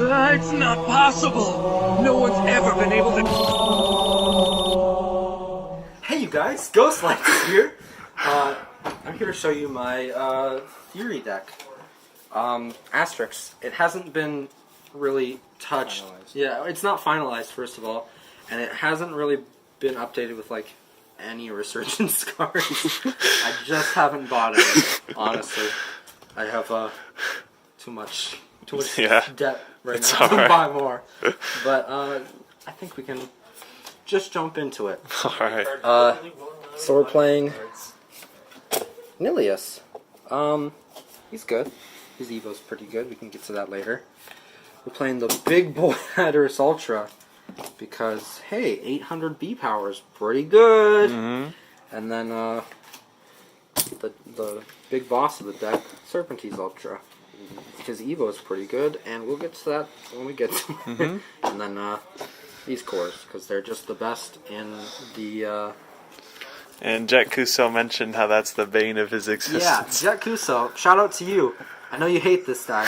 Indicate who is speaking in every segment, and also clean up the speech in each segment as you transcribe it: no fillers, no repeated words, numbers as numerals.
Speaker 1: It's not possible! No one's ever been able to...
Speaker 2: Hey you guys, GhostLights here. I'm here to show you my Fury deck. Asterisk. It hasn't been really touched.
Speaker 3: Finalized.
Speaker 2: Yeah, it's not finalized, first of all. And it hasn't really been updated with, like, any Resurgence cards. I just haven't bought it, honestly. I have, too much debt right now to buy more. But, I think we can just jump into it.
Speaker 3: Alright.
Speaker 2: So we're playing Nilius. He's good. His Evo's pretty good. We can get to that later. We're playing the big boy Pyrus Ultra because, hey, 800 B power is pretty good. And then the big boss of the deck, Serpenteze Ultra. His Evo is pretty good, and we'll get to that when we get to it. And then these cores, because they're just the best in the...
Speaker 3: And Jet Kuso mentioned how that's the bane of his existence.
Speaker 2: Yeah, Jet Kuso, shout out to you. I know you hate this guy.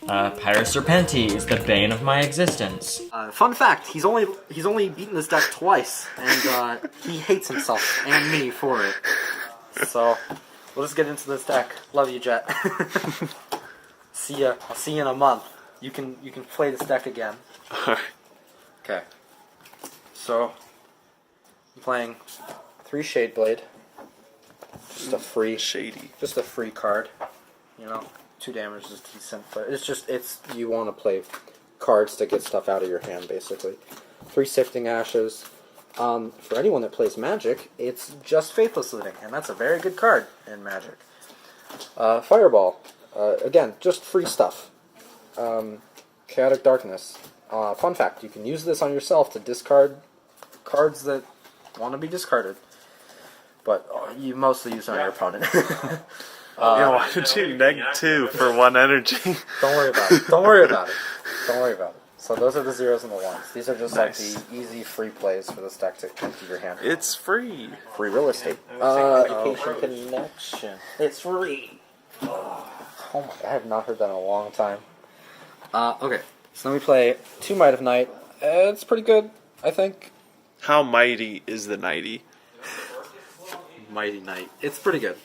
Speaker 4: Pyrus Serpenteze is the bane of my existence.
Speaker 2: Fun fact, he's only beaten this deck twice, and he hates himself and me for it. So, we'll just get into this deck. Love you, Jet. See ya. I'll see you in a month. You can play this deck again. Okay. So, I'm playing 3 Shade Blade. Just a free card. You know, 2 damage is decent, but it's you want to play cards to get stuff out of your hand, basically. 3 Sifting Ashes. For anyone that plays Magic, it's just Faithless Looting, and that's a very good card in Magic. Fireball. Again, just free stuff. Chaotic Darkness. Fun fact, you can use this on yourself to discard cards that want to be discarded. But you mostly use it on your opponent.
Speaker 3: Yeah, why did you -2 for 1 energy?
Speaker 2: Don't worry about it. Don't worry about it. Don't worry about it. So those are the 0s and the 1s. These are just like the easy free plays for this deck to empty your hand.
Speaker 3: It's free.
Speaker 2: Free real estate. Education Connection. It's free. Oh my god, I have not heard that in a long time. Okay, so then we play 2 Might of Night. It's pretty good, I think.
Speaker 3: How mighty is the Nighty?
Speaker 2: Mighty Knight. It's pretty good.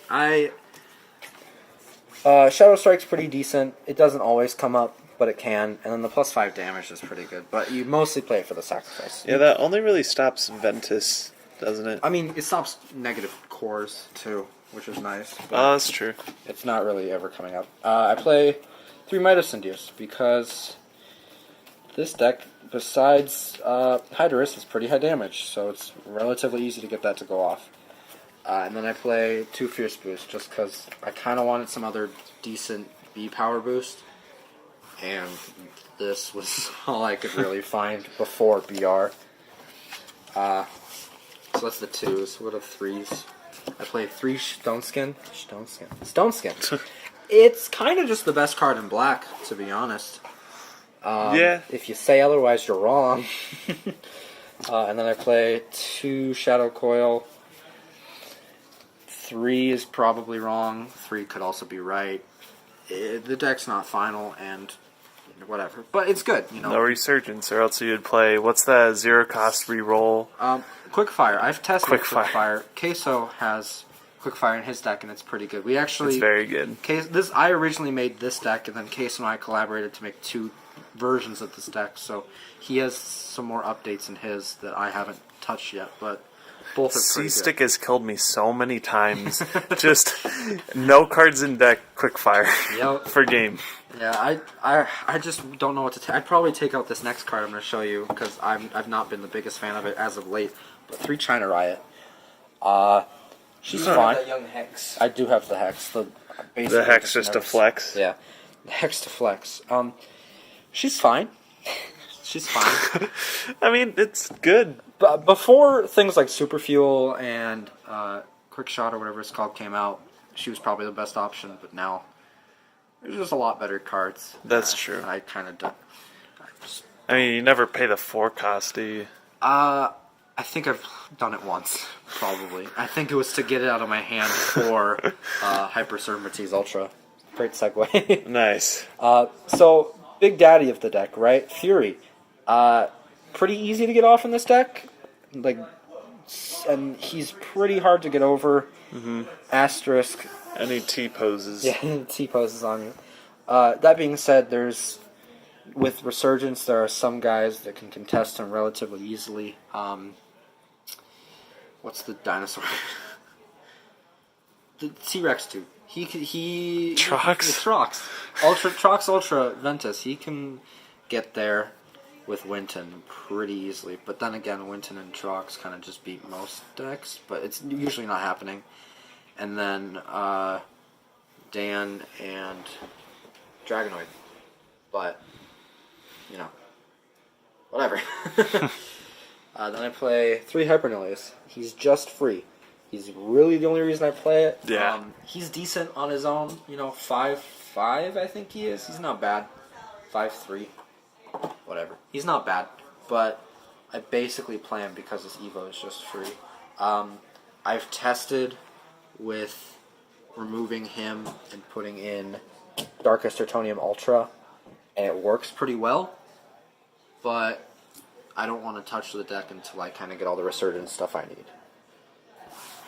Speaker 2: Shadow Strike's pretty decent. It doesn't always come up, but it can. And then the +5 damage is pretty good. But you mostly play it for the sacrifice.
Speaker 3: Yeah, that only really stops Ventus, doesn't it?
Speaker 2: I mean, it stops negative cores, too, which is nice.
Speaker 3: Oh, that's true.
Speaker 2: It's not really ever coming up. I play 3 Might of Sindius because this deck, besides Hydorus, is pretty high damage. So it's relatively easy to get that to go off. And then I play 2 Fierce Boost just because I kind of wanted some other decent B power boost. And this was all I could really find before BR. So that's the 2s. What are 3s? I play 3 Stone Skin. It's kind of just the best card in black, to be honest.
Speaker 3: Yeah.
Speaker 2: If you say otherwise, you're wrong. And then I play 2 Shadow Coil. 3 is probably wrong. 3 could also be right. The deck's not final, and whatever. But it's good, you know.
Speaker 3: No Resurgence, or else you'd play, what's that 0-cost reroll?
Speaker 2: Quickfire. I've tested
Speaker 3: Quickfire.
Speaker 2: Queso has Quickfire in his deck, and it's pretty good. We actually...
Speaker 3: It's very good.
Speaker 2: I originally made this deck, and then Queso and I collaborated to make 2 versions of this deck, so he has some more updates in his that I haven't touched yet, but... both are pretty good.
Speaker 3: C-Stick has killed me so many times. Just no cards in deck, Quickfire for game.
Speaker 2: Yeah, I just don't know what to take. I'd probably take out this next card I'm going to show you because I've not been the biggest fan of it as of late. But 3 China Riot. She's fine.
Speaker 4: That young Hex.
Speaker 2: I do have the Hex. The
Speaker 3: Hex just to flex.
Speaker 2: Yeah, the Hex to flex. She's fine. She's fine.
Speaker 3: I mean, it's good.
Speaker 2: But before things like Super Fuel and Quick Shot or whatever it's called came out, she was probably the best option. But now, there's just a lot better cards.
Speaker 3: That's true.
Speaker 2: I kind of don't.
Speaker 3: I mean, you never pay the 4-cost, do you?
Speaker 2: I think I've done it once, probably. I think it was to get it out of my hand for Hyper Serpenteze Ultra. Great segue.
Speaker 3: Nice.
Speaker 2: So Big Daddy of the deck, right? Fury. Pretty easy to get off in this deck. Like, and he's pretty hard to get over. Asterisk.
Speaker 3: Any T-poses.
Speaker 2: Yeah, T-poses on you. That being said, with Resurgence, there are some guys that can contest him relatively easily. What's the dinosaur? The T-Rex dude.
Speaker 3: Trox?
Speaker 2: Trox. Trox Ultra Ventus. He can get there with Winton pretty easily. But then again, Winton and Trox kind of just beat most decks. But it's usually not happening. And then Dan and Dragonoid. But, whatever. Then I play 3 Hypernillies. He's just free. He's really the only reason I play it.
Speaker 3: Yeah.
Speaker 2: He's decent on his own. 5'5", I think he is. He's not bad. 5'3". Whatever. He's not bad. But I basically play him because his Evo is just free. I've tested with removing him and putting in Darkus Tertonium Ultra, and it works pretty well. But I don't want to touch the deck until I kind of get all the Resurgence stuff I need.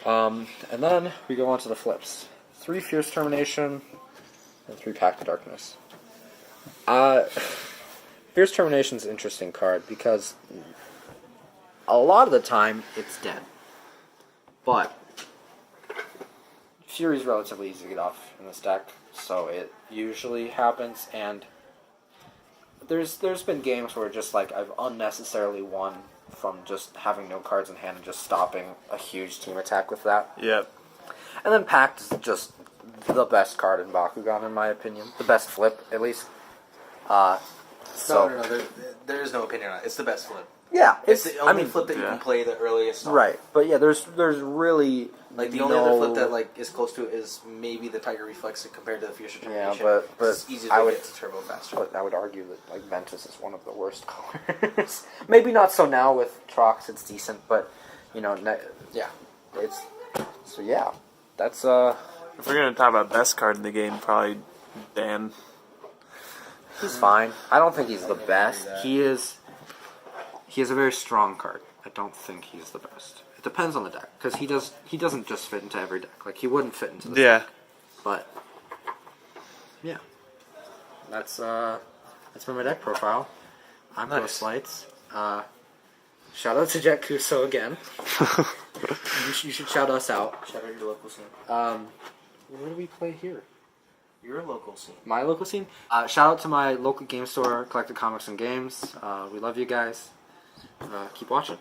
Speaker 2: And then we go on to the flips. 3 Fierce Termination and 3 Pact of Darkness. Fierce Termination is an interesting card because a lot of the time it's dead. But Fury's relatively easy to get off in this deck, so it usually happens, and there's been games where just like I've unnecessarily won from just having no cards in hand and just stopping a huge team attack with that.
Speaker 3: Yep.
Speaker 2: And then Pact is just the best card in Bakugan, in my opinion. The best flip, at least.
Speaker 5: No, there is no opinion on it. It's the best flip.
Speaker 2: Yeah,
Speaker 5: It's the only flip that you can play the earliest on.
Speaker 2: Right, but yeah, there's really
Speaker 5: Like, the only other flip that like is close to it is maybe the Tiger Reflex compared to the Fierce Determination.
Speaker 2: Yeah, but
Speaker 5: it's easy to get to turbo faster.
Speaker 2: But I would argue that like Ventus is one of the worst colors. Maybe not so now with Trox, it's decent, but
Speaker 5: Yeah.
Speaker 2: it's so yeah. That's
Speaker 3: If we're gonna talk about best card in the game, probably Dan.
Speaker 2: he's fine. I don't think he's the best. He is a very strong card. I don't think he's the best. It depends on the deck, because he doesn't just fit into every deck. Like, he wouldn't fit into this deck. But yeah. That's been my deck profile. I'm
Speaker 3: Nice.
Speaker 2: GhostLights. Shout out to Jet Kuso again. you should shout us out.
Speaker 5: Shout out your local scene.
Speaker 2: Where do we play here?
Speaker 5: Your local scene.
Speaker 2: My local scene? Shout out to my local game store, Collected Comics and Games. We love you guys. Keep watching.